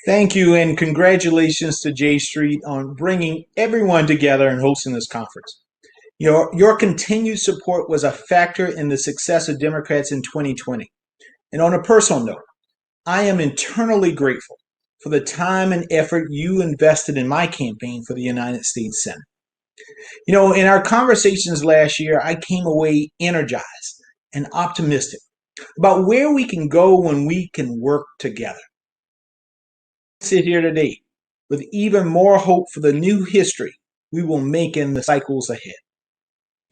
Thank you, and congratulations to J Street on bringing everyone together and hosting this conference. Your continued support was a factor in the success of Democrats in 2020. And on a personal note, I am eternally grateful for the time and effort you invested in my campaign for the United States Senate. In our conversations last year, I came away energized and optimistic about where we can go when we can work together. Sit here today with even more hope for the new history we will make in the cycles ahead.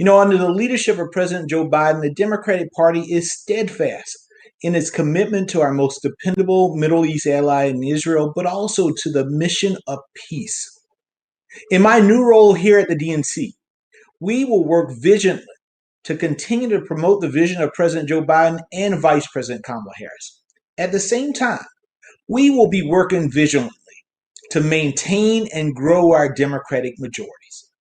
Under the leadership of President Joe Biden, the Democratic Party is steadfast in its commitment to our most dependable Middle East ally in Israel, but also to the mission of peace. In my new role here at the DNC, we will work vigilantly to continue to promote the vision of President Joe Biden and Vice President Kamala Harris. At the same time, we will be working vigilantly to maintain and grow our Democratic majorities.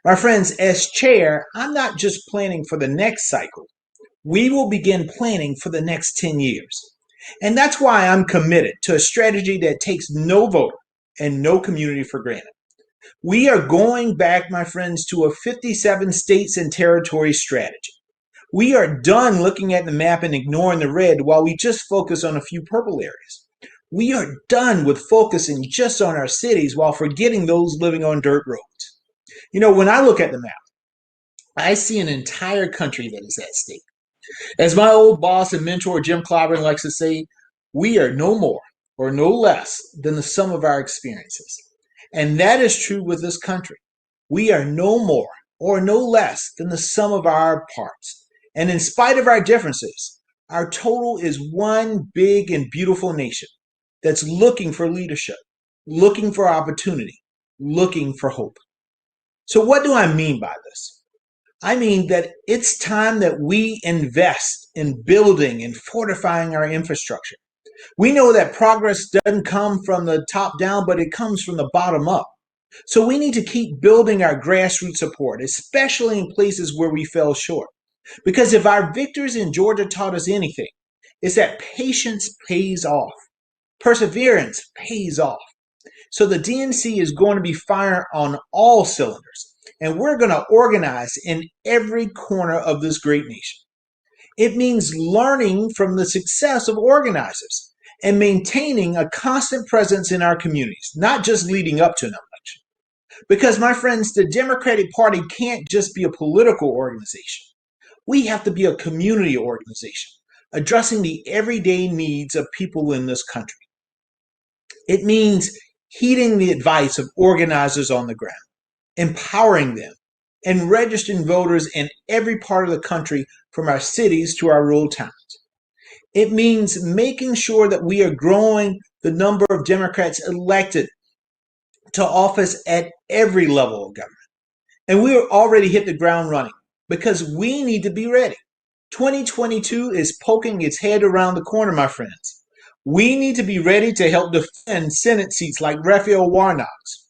My friends, as chair, I'm not just planning for the next cycle. We will begin planning for the next 10 years. And that's why I'm committed to a strategy that takes no voter and no community for granted. We are going back, my friends, to a 57 states and territories strategy. We are done looking at the map and ignoring the red while we just focus on a few purple areas. We are done with focusing just on our cities while forgetting those living on dirt roads. When I look at the map, I see an entire country that is at stake. As my old boss and mentor Jim Clyburn likes to say, we are no more or no less than the sum of our experiences. And that is true with this country. We are no more or no less than the sum of our parts. And in spite of our differences, our total is one big and beautiful nation that's looking for leadership, looking for opportunity, looking for hope. So what do I mean by this? I mean that it's time that we invest in building and fortifying our infrastructure. We know that progress doesn't come from the top down, but it comes from the bottom up. So we need to keep building our grassroots support, especially in places where we fell short. Because if our victories in Georgia taught us anything, it's that patience pays off. Perseverance pays off. So the DNC is going to be firing on all cylinders, and we're going to organize in every corner of this great nation. It means learning from the success of organizers and maintaining a constant presence in our communities, not just leading up to an election. Because, my friends, the Democratic Party can't just be a political organization. We have to be a community organization, addressing the everyday needs of people in this country. It means heeding the advice of organizers on the ground, empowering them, and registering voters in every part of the country from our cities to our rural towns. It means making sure that we are growing the number of Democrats elected to office at every level of government. And we are already hit the ground running because we need to be ready. 2022 is poking its head around the corner, my friends. We need to be ready to help defend Senate seats like Raphael Warnock's.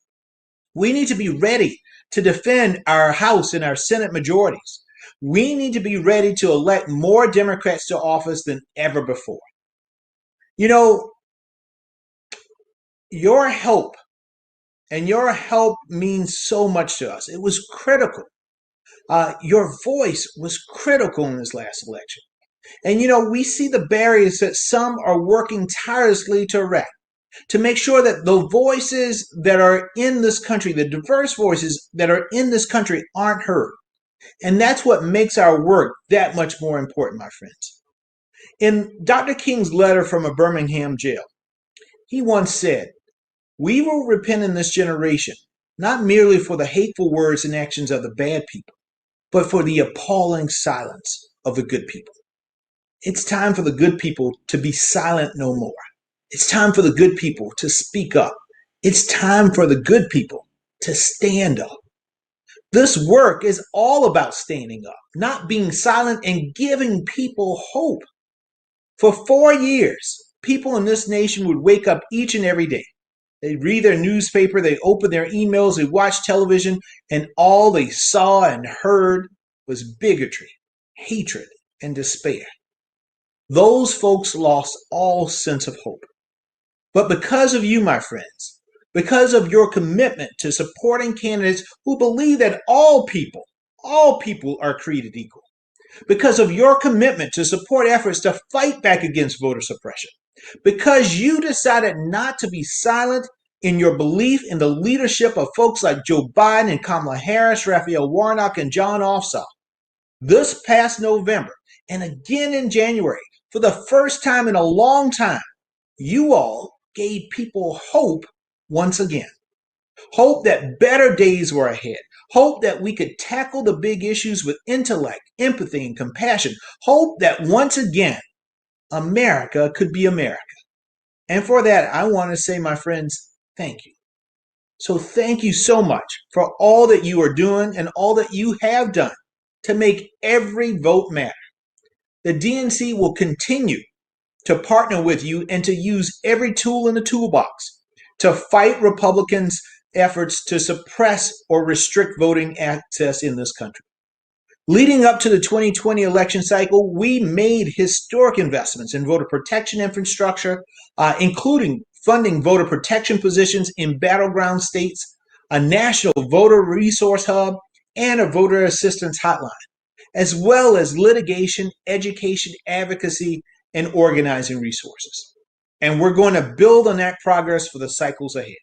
We need to be ready to defend our House and our Senate majorities. We need to be ready to elect more Democrats to office than ever before. Your help means so much to us. It was critical. Your voice was critical in this last election. And we see the barriers that some are working tirelessly to erect, to make sure that the voices that are in this country, the diverse voices that are in this country, aren't heard. And that's what makes our work that much more important, my friends. In Dr. King's letter from a Birmingham jail, he once said, "We will repent in this generation, not merely for the hateful words and actions of the bad people, but for the appalling silence of the good people." It's time for the good people to be silent no more. It's time for the good people to speak up. It's time for the good people to stand up. This work is all about standing up, not being silent, and giving people hope. For 4 years, people in this nation would wake up each and every day. They'd read their newspaper, they'd open their emails, they'd watch television, and all they saw and heard was bigotry, hatred, and despair. Those folks lost all sense of hope. But because of you, my friends, because of your commitment to supporting candidates who believe that all people are created equal, because of your commitment to support efforts to fight back against voter suppression, because you decided not to be silent in your belief in the leadership of folks like Joe Biden and Kamala Harris, Raphael Warnock, and John Ossoff. This past November and again in January, for the first time in a long time, you all gave people hope once again. Hope that better days were ahead. Hope that we could tackle the big issues with intellect, empathy, and compassion. Hope that once again, America could be America. And for that, I want to say, my friends, thank you. So thank you so much for all that you are doing and all that you have done to make every vote matter. The DNC will continue to partner with you and to use every tool in the toolbox to fight Republicans' efforts to suppress or restrict voting access in this country. Leading up to the 2020 election cycle, we made historic investments in voter protection infrastructure, including funding voter protection positions in battleground states, a national voter resource hub, and a voter assistance hotline, as well as litigation, education, advocacy, and organizing resources. And we're going to build on that progress for the cycles ahead.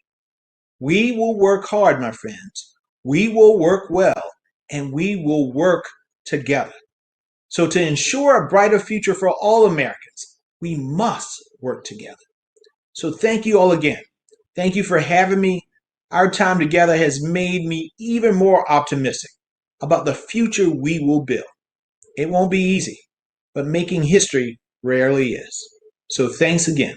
We will work hard, my friends. We will work well, and we will work together. So to ensure a brighter future for all Americans, we must work together. So thank you all again. Thank you for having me. Our time together has made me even more optimistic about the future we will build. It won't be easy, but making history rarely is. So thanks again.